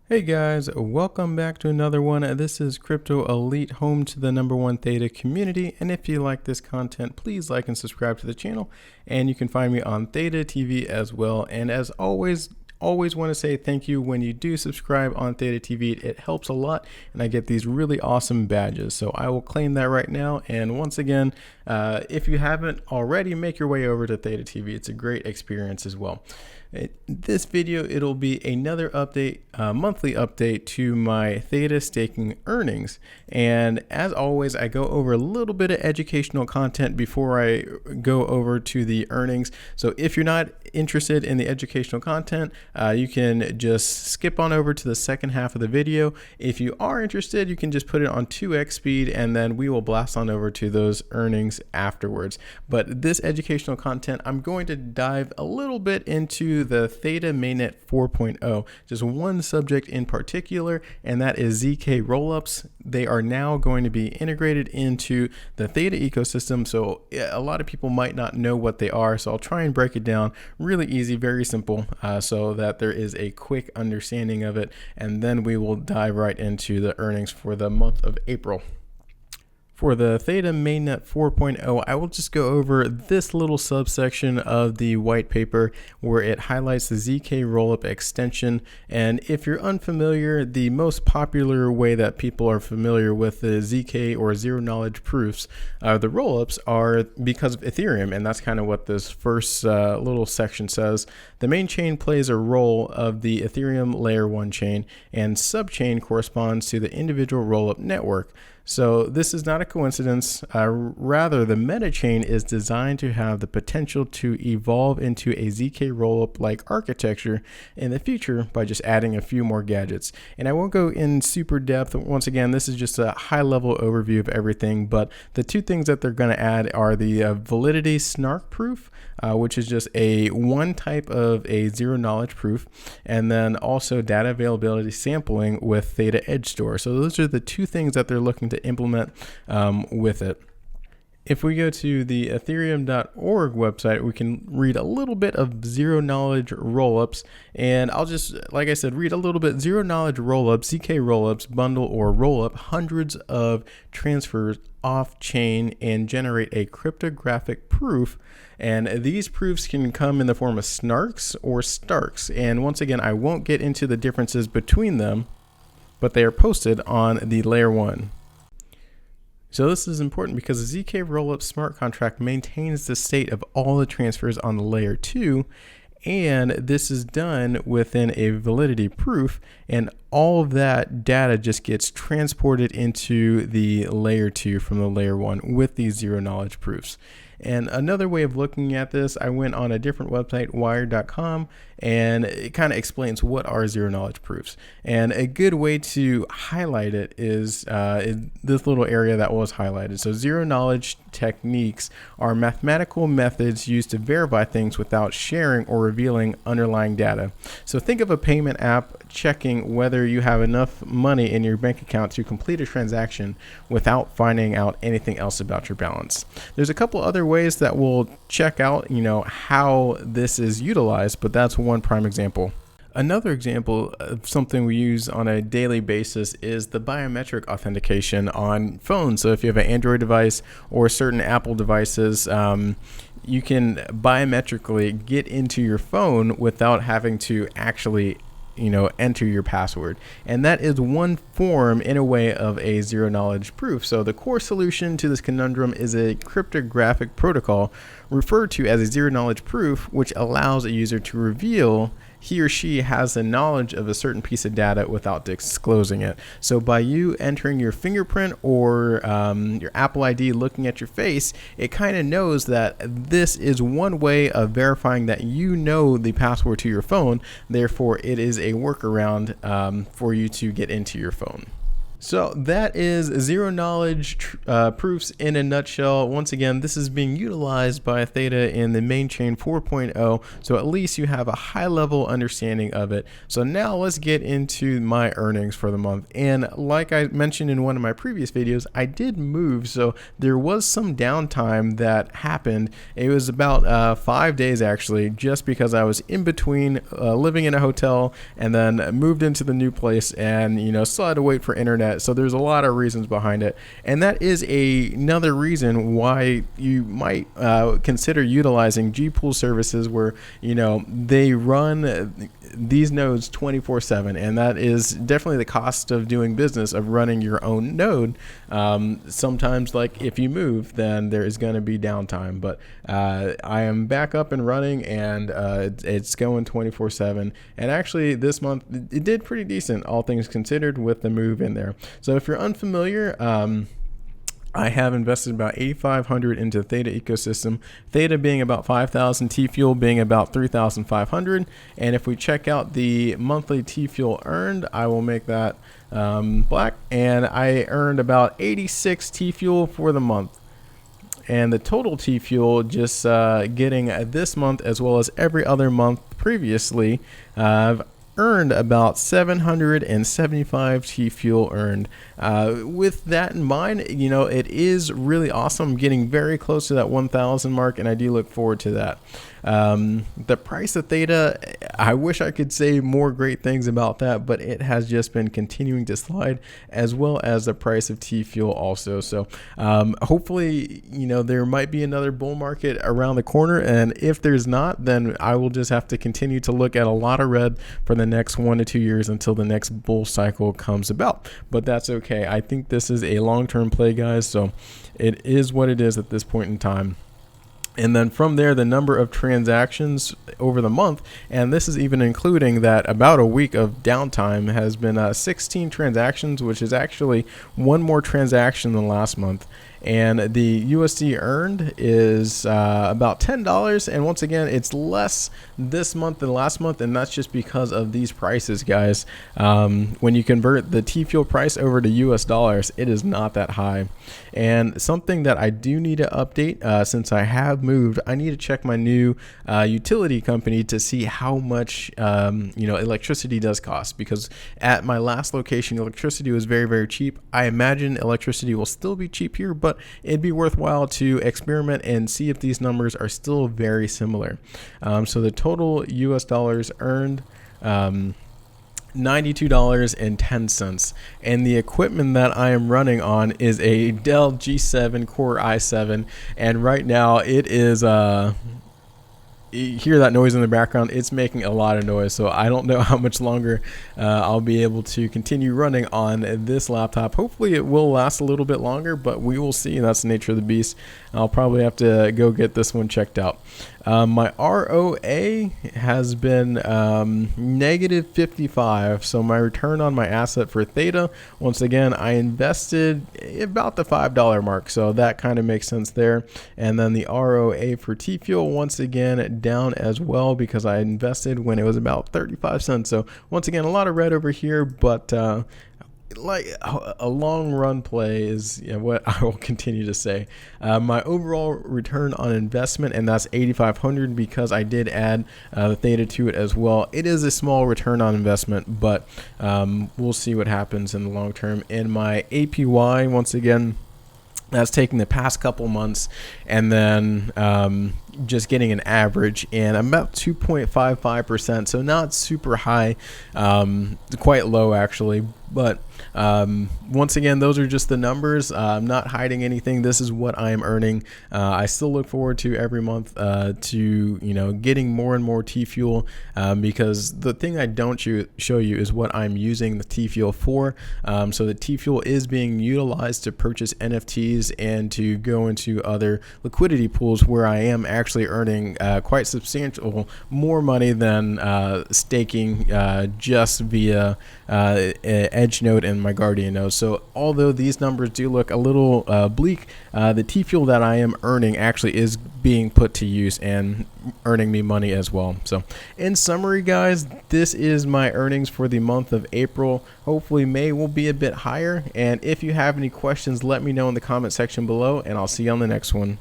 Hey guys, welcome back to another one. This is Crypto Elite, home to the #1 Theta community. And if you like this content, please like and subscribe to the channel. And you can find me on Theta TV as well. And as always want to say thank you when you do subscribe on Theta TV. It helps a lot, and I get these really awesome badges. So I will claim that right now. And once again, if you haven't already, make your way over to Theta TV. It's a great experience as well. This video, it'll be another update, monthly update to my Theta staking earnings. And as always, I go over a little bit of educational content before I go over to the earnings. So if you're not interested in the educational content, you can just skip on over to the second half of the video. If you are interested, you can just put it on 2x speed, and then we will blast on over to those earnings afterwards. But this educational content, I'm going to dive a little bit into the Theta Mainnet 4.0, just one subject in particular, and that is ZK rollups. They are now going to be integrated into the Theta ecosystem, so a lot of people might not know what they are, so I'll try and break it down really easy, very simple, so that there is a quick understanding of it, and then we will dive right into the earnings for the month of April. For the Theta Mainnet 4.0, I will just go over this little subsection of the white paper where it highlights the ZK rollup extension. And if you're unfamiliar, the most popular way that people are familiar with the ZK or zero knowledge proofs, the rollups, are because of Ethereum. And that's kind of what this first little section says. The main chain plays a role of the Ethereum layer 1 chain, and subchain corresponds to the individual rollup network. So this is not a coincidence. Rather, the meta chain is designed to have the potential to evolve into a ZK rollup-like architecture in the future by just adding a few more gadgets. And I won't go in super depth. Once again, this is just a high-level overview of everything, but the two things that they're going to add are the validity snark proof, which is just one type of a zero-knowledge proof, and then also data availability sampling with Theta Edge Store. So those are the two things that they're looking to implement with it. If we go to the ethereum.org website, we can read a little bit of zero knowledge rollups. And I'll just, like I said, read a little bit. Zero knowledge rollups, ZK rollups, bundle or rollup hundreds of transfers off chain and generate a cryptographic proof. And these proofs can come in the form of snarks or starks. And once again, I won't get into the differences between them, but they are posted on the layer 1. So this is important because the ZK rollup smart contract maintains the state of all the transfers on the layer 2, and this is done within a validity proof, and all of that data just gets transported into the layer 2 from the layer 1 with these zero knowledge proofs. And another way of looking at this, I went on a different website, wired.com, and it kind of explains what are zero knowledge proofs. And a good way to highlight it is in this little area that was highlighted. So zero knowledge techniques are mathematical methods used to verify things without sharing or revealing underlying data. So think of a payment app checking whether you have enough money in your bank account to complete a transaction without finding out anything else about your balance. There's a couple other ways that we'll check out, how this is utilized, but that's one prime example. Another example of something we use on a daily basis is the biometric authentication on phones. So if you have an Android device or certain Apple devices, you can biometrically get into your phone without having to actually enter your password. And that is one form, in a way, of a zero knowledge proof. So the core solution to this conundrum is a cryptographic protocol referred to as a zero knowledge proof, which allows a user to reveal he or she has the knowledge of a certain piece of data without disclosing it. So by you entering your fingerprint or your Apple ID, looking at your face, it kind of knows that this is one way of verifying that you know the password to your phone. Therefore, it is a workaround for you to get into your phone. So that is zero knowledge proofs in a nutshell. Once again, this is being utilized by Theta in the main chain 4.0, so at least you have a high level understanding of it. So now let's get into my earnings for the month. And like I mentioned in one of my previous videos, I did move, so there was some downtime that happened. It was about 5 days actually, just because I was in between living in a hotel and then moved into the new place, and still had to wait for internet. So there's a lot of reasons behind it, and that is another reason why you might consider utilizing Gpool services, where they run these nodes 24/7, and that is definitely the cost of doing business of running your own node. Sometimes, like if you move, then there is going to be downtime, but I am back up and running, and it's going 24/7. And actually this month it did pretty decent, all things considered, with the move in there. So if you're unfamiliar, I have invested about 8,500 into Theta ecosystem, Theta being about 5,000, TFUEL being about 3,500. And if we check out the monthly TFUEL earned, I will make that black, and I earned about 86 TFUEL for the month. And the total TFUEL, just getting this month as well as every other month previously, I've earned about 775 TFUEL earned. With that in mind, it is really awesome, getting very close to that 1,000 mark, and I do look forward to that. The price of Theta, I wish I could say more great things about that, but it has just been continuing to slide, as well as the price of TFUEL also. So hopefully, there might be another bull market around the corner, and if there's not, then I will just have to continue to look at a lot of red for the next 1 to 2 years until the next bull cycle comes about. But that's okay. I think this is a long-term play, guys, so it is what it is at this point in time. And then from there, the number of transactions over the month, and this is even including that about a week of downtime, has been 16 transactions, which is actually one more transaction than last month. And the USD earned is about $10. And once again, it's less this month than last month, and that's just because of these prices, guys. When you convert the TFUEL price over to US dollars, it is not that high. And something that I do need to update, since I have moved, I need to check my new utility company to see how much electricity does cost, because at my last location, electricity was very, very cheap. I imagine electricity will still be cheap here, but it'd be worthwhile to experiment and see if these numbers are still very similar. So the total US dollars earned, $92.10, and the equipment that I am running on is a Dell G7 Core i7, and right now it is you hear that noise in the background. It's making a lot of noise, so I don't know how much longer I'll be able to continue running on this laptop. Hopefully it will last a little bit longer, but we will see. That's the nature of the beast. I'll probably have to go get this one checked out. My ROA has been negative 55, so my return on my asset for Theta, once again, I invested about the $5 mark, so that kind of makes sense there. And then the ROA for TFUEL, once again, down as well, because I invested when it was about 35 cents. So once again, a lot of red over here, but like a long run play is what I will continue to say. My overall return on investment, and that's 8,500, because I did add the Theta to it as well. It is a small return on investment, but we'll see what happens in the long term. And my APY, once again, that's taking the past couple months and then just getting an average, and I'm about 2.55%, so not super high, quite low actually, but once again, those are just the numbers. I'm not hiding anything. This is what I am earning. I still look forward to every month to getting more and more TFUEL, because the thing I don't show you is what I'm using the TFUEL for. So the TFUEL is being utilized to purchase NFTs and to go into other liquidity pools where I am actually actually earning quite substantial more money than staking just via Edge node and my Guardian node. So although these numbers do look a little bleak, the TFUEL that I am earning actually is being put to use and earning me money as well. So in summary, guys, this is my earnings for the month of April. Hopefully May will be a bit higher, and if you have any questions, let me know in the comment section below, and I'll see you on the next one.